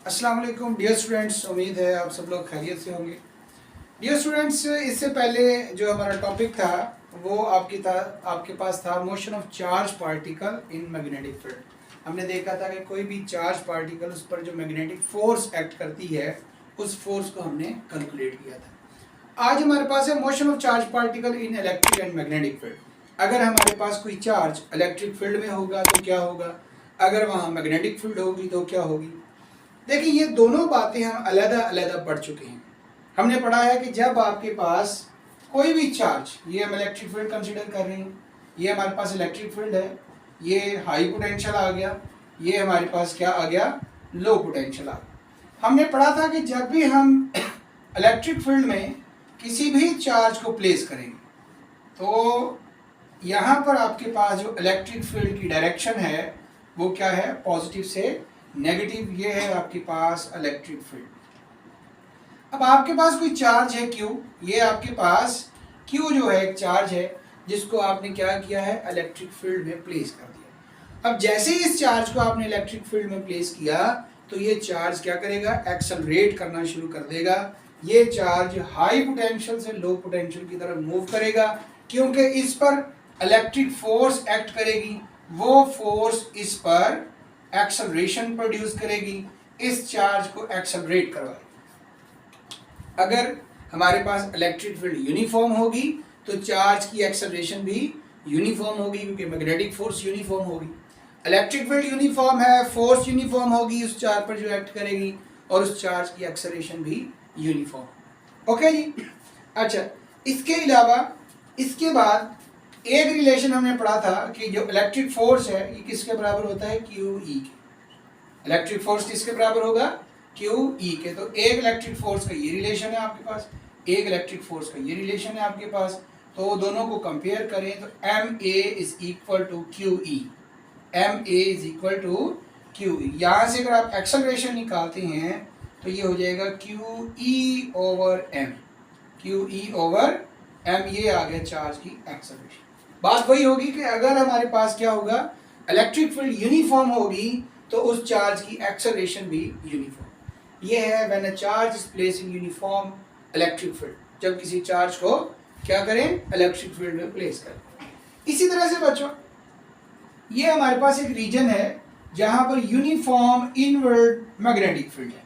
अस्सलाम वालेकुम dear students, उम्मीद है आप सब लोग खैरियत से होंगे। डियर स्टूडेंट्स, इससे पहले जो हमारा टॉपिक था वो आपके पास था motion of charge particle in magnetic field. हमने देखा था कि कोई भी चार्ज पार्टिकल उस पर जो मैग्नेटिक फोर्स एक्ट करती है उस फोर्स को हमने कैलकुलेट किया था। आज हमारे पास है motion of charge particle in electric and magnetic field. अगर हमारे पास कोई चार्ज इलेक्ट्रिक फील्ड में होगा तो क्या होगा, अगर वहाँ मैग्नेटिक फील्ड होगी तो क्या होगी। देखिए, ये दोनों बातें हम अलग अलग पढ़ चुके हैं। हमने पढ़ा है कि जब आपके पास कोई भी चार्ज, ये हम इलेक्ट्रिक फील्ड कंसीडर कर रहे हैं, ये हमारे पास इलेक्ट्रिक फील्ड है, ये हाई पोटेंशियल आ गया, ये हमारे पास क्या आ गया, लो पोटेंशियल आ गया। हमने पढ़ा था कि जब भी हम इलेक्ट्रिक फील्ड में किसी भी चार्ज को प्लेस करेंगे तो यहाँ पर आपके पास जो इलेक्ट्रिक फील्ड की डायरेक्शन है वो क्या है, पॉजिटिव से नेगेटिव। ये है आपके पास इलेक्ट्रिक फील्ड। अब आपके पास कोई चार्ज है Q, ये आपके पास Q जो है एक चार्ज है जिसको आपने क्या किया है, इलेक्ट्रिक फील्ड में प्लेस कर दिया। अब जैसे ही इस चार्ज को आपने इलेक्ट्रिक फील्ड में प्लेस किया तो ये चार्ज क्या करेगा, एक्सेलरेट करना शुरू कर देगा। ये चार्ज हाई पोटेंशियल से लो पोटेंशियल की तरफ मूव करेगा क्योंकि इस पर इलेक्ट्रिक फोर्स एक्ट करेगी। वो फोर्स इस पर एक्सेलरेशन प्रोड्यूस करेगी, इस चार्ज को एक्सेलरेट करवाएगी। अगर हमारे पास इलेक्ट्रिक फील्ड यूनिफॉर्म होगी तो चार्ज की एक्सेलरेशन भी यूनिफॉर्म होगी क्योंकि मैग्नेटिक फोर्स यूनिफॉर्म होगी। इलेक्ट्रिक फील्ड यूनिफॉर्म है, फोर्स यूनिफॉर्म होगी उस चार्ज पर जो एक्ट करेगी, और उस चार्ज की एक्सेलरेशन भी यूनिफॉर्म। ओके जी। अच्छा, इसके अलावा इसके बाद एक रिलेशन हमने पढ़ा था कि जो इलेक्ट्रिक फोर्स है ये किसके बराबर होता है, QE के। इलेक्ट्रिक फोर्स किसके बराबर होगा, QE के। तो एक इलेक्ट्रिक फोर्स का ये रिलेशन है आपके पास, एक इलेक्ट्रिक फोर्स का ये रिलेशन है आपके पास। तो दोनों को कंपेयर करें तो MA is equal to QE, MA is equal to QE। यहाँ से अगर आप एक्सेलरेशन निकालते हैं तो ये हो जाएगा QE over M, QE over M। ये आ गया चार्ज की एक्सेलरेशन। बात वही होगी कि अगर हमारे पास क्या होगा, इलेक्ट्रिक फील्ड यूनिफॉर्म होगी तो उस चार्ज की एक्सेलरेशन भी यूनिफॉर्म। ये है when a charge is placed in uniform electric field, जब किसी चार्ज को क्या करें, इलेक्ट्रिक फील्ड में प्लेस करें। इसी तरह से बच्चों, ये हमारे पास एक रीजन है जहां पर यूनिफॉर्म इनवर्ड मैग्नेटिक फील्ड है।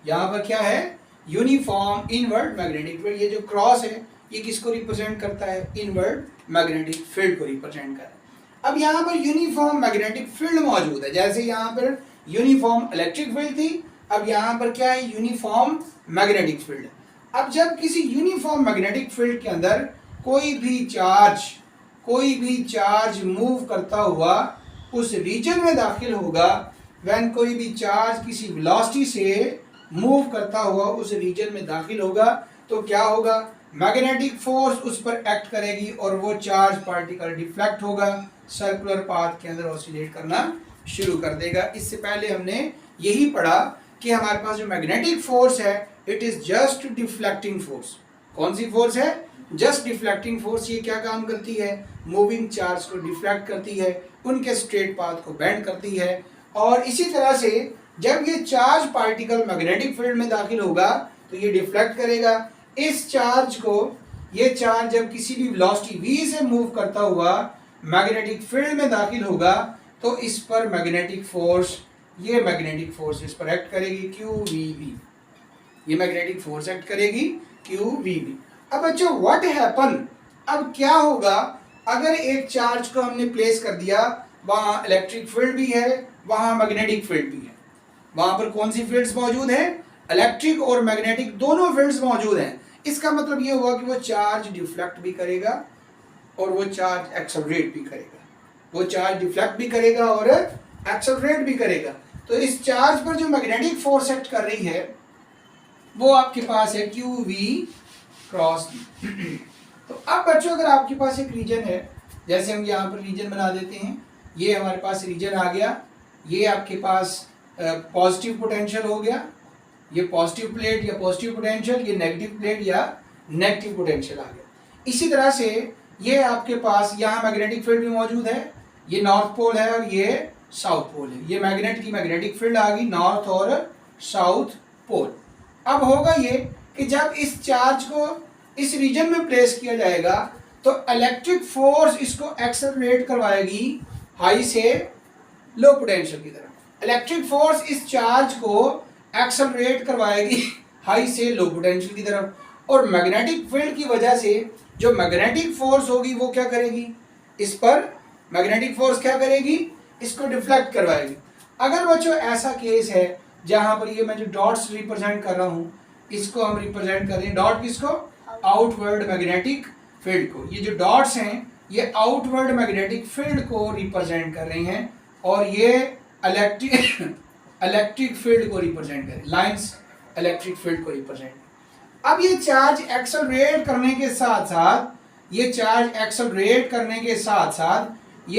यहाँ पर क्या है, यूनिफॉर्म इनवर्ड मैग्नेटिक फील्ड। ये जो क्रॉस है ये किसको रिप्रेजेंट करता है, इनवर्ड मैग्नेटिक फील्ड को रिप्रेजेंट कर रहा है। अब यहाँ पर यूनिफॉर्म मैग्नेटिक फील्ड मौजूद है। जैसे यहाँ पर यूनिफॉर्म इलेक्ट्रिक फील्ड थी, अब यहाँ पर क्या है, यूनिफॉर्म मैग्नेटिक फील्ड है। अब जब किसी यूनिफॉर्म मैग्नेटिक फील्ड के अंदर कोई भी चार्ज मूव करता हुआ उस रीजन में दाखिल होगा, व्हेन कोई भी चार्ज किसी वेलोसिटी से मूव करता हुआ उस रीजन में दाखिल होगा तो क्या होगा, मैग्नेटिक फोर्स उस पर एक्ट करेगी और वो चार्ज पार्टिकल डिफ्लेक्ट होगा, सर्कुलर पाथ के अंदर ऑसिलेट करना शुरू कर देगा। इससे पहले हमने यही पढ़ा कि हमारे पास जो मैग्नेटिक फोर्स है it is just deflecting force. कौन सी फोर्स है, जस्ट डिफ्लेक्टिंग फोर्स। ये क्या काम करती है, मूविंग चार्ज को डिफ्लेक्ट करती है, उनके स्ट्रेट पाथ को बेंड करती है। और इसी तरह से जब ये चार्ज पार्टिकल मैग्नेटिक फील्ड में दाखिल होगा तो ये डिफ्लेक्ट करेगा इस चार्ज को। ये चार्ज जब किसी भी वेलोसिटी v से मूव करता हुआ मैग्नेटिक फील्ड में दाखिल होगा तो इस पर मैग्नेटिक फोर्स, ये मैग्नेटिक फोर्स इस पर एक्ट करेगी QVB। ये मैग्नेटिक फोर्स एक्ट करेगी QVB। अब बच्चों व्हाट हैपन, अब क्या होगा अगर एक चार्ज को हमने प्लेस कर दिया, वहाँ इलेक्ट्रिक फील्ड भी है, वहाँ मैग्नेटिक फील्ड भी है। वहाँ पर कौन सी फील्ड्स मौजूद है, इलेक्ट्रिक और मैग्नेटिक दोनों फील्ड्स मौजूद हैं। इसका मतलब ये हुआ कि वो चार्ज डिफ्लेक्ट भी करेगा और वो चार्ज एक्सेलरेट भी करेगा, वो चार्ज डिफ्लेक्ट भी करेगा और एक्सेलरेट भी करेगा। तो इस चार्ज पर जो मैग्नेटिक फोर्स एक्ट कर रही है वो आपके पास है QV क्रॉस V। तो अब बच्चों अगर आपके पास एक रीजन है, जैसे हम यहाँ पर रीजन बना देते हैं, ये हमारे पास रीजन आ गया, ये आपके पास पॉजिटिव पोटेंशियल हो गया, ये पॉजिटिव प्लेट या पॉजिटिव पोटेंशियल, ये नेगेटिव प्लेट या नेगेटिव पोटेंशियल आ गया। इसी तरह से ये आपके पास यहाँ मैग्नेटिक फील्ड भी मौजूद है, ये नॉर्थ पोल है और ये साउथ पोल है। ये मैग्नेट की मैग्नेटिक फील्ड आ गई नॉर्थ और साउथ पोल। अब होगा ये कि जब इस चार्ज को इस रीजन में प्लेस किया जाएगा तो इलेक्ट्रिक फोर्स इसको एक्सेलरेट करवाएगी हाई से लो पोटेंशियल की तरफ। इलेक्ट्रिक फोर्स इस चार्ज को एक्सेलरेट करवाएगी हाई से लो पोटेंशियल की तरफ। और मैग्नेटिक फील्ड की वजह से जो मैग्नेटिक फोर्स होगी वो क्या करेगी, इस पर मैग्नेटिक फोर्स क्या करेगी, इसको डिफ्लेक्ट करवाएगी। अगर बच्चों ऐसा केस है जहां पर ये मैं जो डॉट्स रिप्रेजेंट कर रहा हूं इसको हम रिप्रेजेंट कर रहे हैं, डॉट किसको, आउटवर्ड मैग्नेटिक फील्ड को। ये जो डॉट्स हैं ये आउटवर्ड मैग्नेटिक फील्ड को रिप्रेजेंट कर रही हैं और ये इलेक्ट्रिक फील्ड को रिप्रेजेंट कर रही है, लाइंस इलेक्ट्रिक फील्ड को रिप्रेजेंट। अब ये चार्ज एक्सेलरेट करने के साथ साथ ये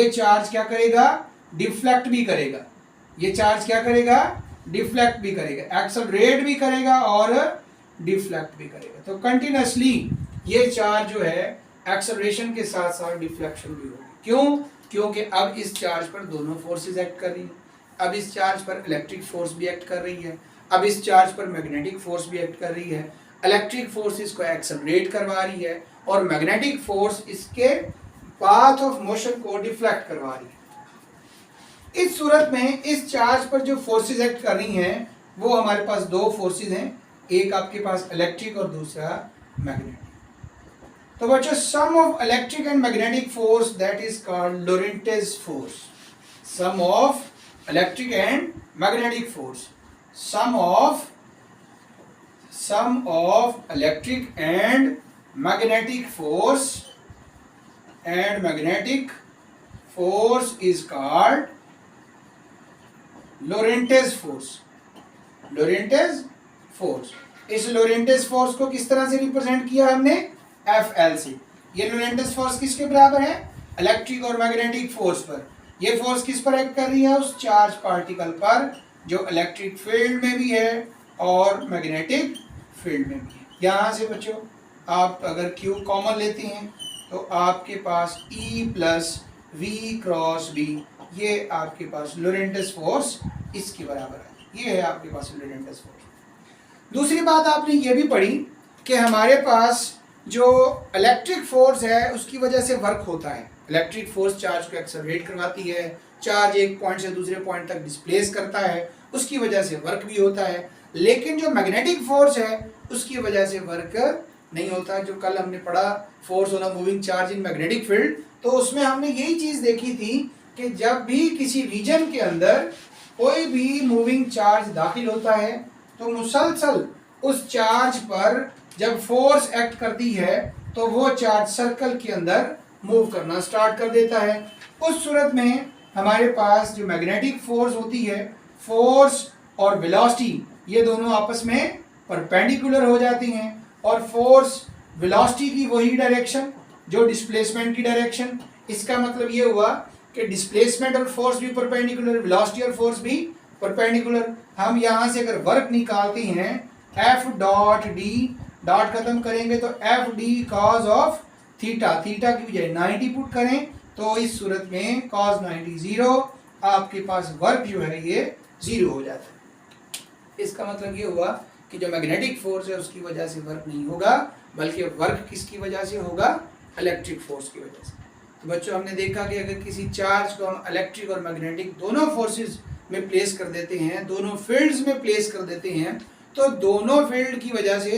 चार्ज क्या करेगा, डिफ्लेक्ट भी करेगा। ये चार्ज क्या करेगा, डिफ्लेक्ट भी करेगा, एक्सेलरेट भी करेगा और डिफ्लेक्ट भी करेगा। तो कंटिन्यूसली ये चार्ज जो है एक्सेलरेशन के साथ साथ डिफ्लेक्शन भी होगी। क्यों, क्योंकि अब इस चार्ज पर दोनों फोर्सेस एक्ट कर रही हैं। अब इस चार्ज पर इलेक्ट्रिक फोर्स भी एक्ट कर रही है, अब इस चार्ज पर मैग्नेटिक फोर्स भी एक्ट कर रही है। इलेक्ट्रिक फोर्स इसको एक्सेलरेट करवा रही है और मैग्नेटिक फोर्स इसके पाथ ऑफ मोशन को डिफ्लेक्ट करवा रही है। इस सूरत में इस चार्ज पर जो फोर्सेस एक्ट कर रही हैं वो हमारे पास दो फोर्सेस हैं, एक आपके पास इलेक्ट्रिक और दूसरा मैग्नेटिक। तो बच्चों sum of electric and magnetic force that is called Lorentz force. Sum of electric and magnetic force, sum of electric and magnetic force is called Lorentz force. इस लोरेंटेज फोर्स को किस तरह से represent किया हमने, FL से। ये लोरेंटेज force किसके बराबर है, इलेक्ट्रिक और मैग्नेटिक फोर्स पर। ये फोर्स किस पर एक्ट कर रही है, उस चार्ज पार्टिकल पर जो इलेक्ट्रिक फील्ड में भी है और मैग्नेटिक फील्ड में भी है। यहाँ से बच्चों आप अगर Q कॉमन लेते हैं तो आपके पास E plus V cross B, ये आपके पास लोरेंटेज फोर्स इसके बराबर है। ये है आपके पास लोरेंटेज फोर्स। दूसरी बात आपने ये भी पढ़ी कि हमारे पास जो इलेक्ट्रिक फोर्स है उसकी वजह से वर्क होता है। इलेक्ट्रिक फोर्स चार्ज को एक्सेलरेट करवाती है, चार्ज एक पॉइंट से दूसरे पॉइंट तक डिस्प्लेस करता है, उसकी वजह से वर्क भी होता है। लेकिन जो मैग्नेटिक फोर्स है उसकी वजह से वर्क नहीं होता। जो कल हमने पढ़ा force on a moving charge in magnetic field, तो उसमें हमने यही चीज देखी थी कि जब भी किसी रीजन के अंदर कोई भी मूविंग चार्ज दाखिल होता है तो मुसलसल उस चार्ज पर जब फोर्स एक्ट करती है तो वो चार्ज सर्कल के अंदर मूव करना स्टार्ट कर देता है। उस सूरत में हमारे पास जो मैग्नेटिक फोर्स होती है, फोर्स और वेलोसिटी ये दोनों आपस में परपेंडिकुलर हो जाती हैं और फोर्स वेलोसिटी की वही डायरेक्शन जो डिस्प्लेसमेंट की डायरेक्शन। इसका मतलब ये हुआ कि डिस्प्लेसमेंट और फोर्स भी परपेंडिकुलर, वेलोसिटी और फोर्स भी परपेंडिकुलर। हम यहाँ से अगर वर्क निकालते हैं F डॉट डी, डॉट खत्म करेंगे तो F D cause of theta, theta की बजाय 90 पुट करें तो इस सूरत में कॉस 90 0, आपके पास वर्क जो है ये 0 हो जाता है। इसका मतलब ये हुआ कि जो मैग्नेटिक फोर्स है उसकी वजह से वर्क नहीं होगा, बल्कि वर्क किसकी वजह से होगा, इलेक्ट्रिक फोर्स की वजह से। तो बच्चों हमने देखा कि अगर किसी चार्ज को हम इलेक्ट्रिक और मैग्नेटिक दोनों फोर्सेस में प्लेस कर देते हैं, दोनों फील्ड्स में प्लेस कर देते हैं, तो दोनों फील्ड की वजह से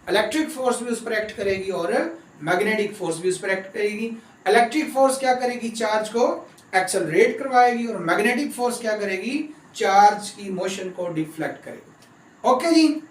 इलेक्ट्रिक फोर्स भी उस पर एक्ट करेगी और मैग्नेटिक फोर्स भी उस पर एक्ट करेगी। इलेक्ट्रिक फोर्स क्या करेगी, चार्ज को एक्सेलरेट करवाएगी और मैग्नेटिक फोर्स क्या करेगी, चार्ज की मोशन को डिफ्लेक्ट करेगी। ओके जी।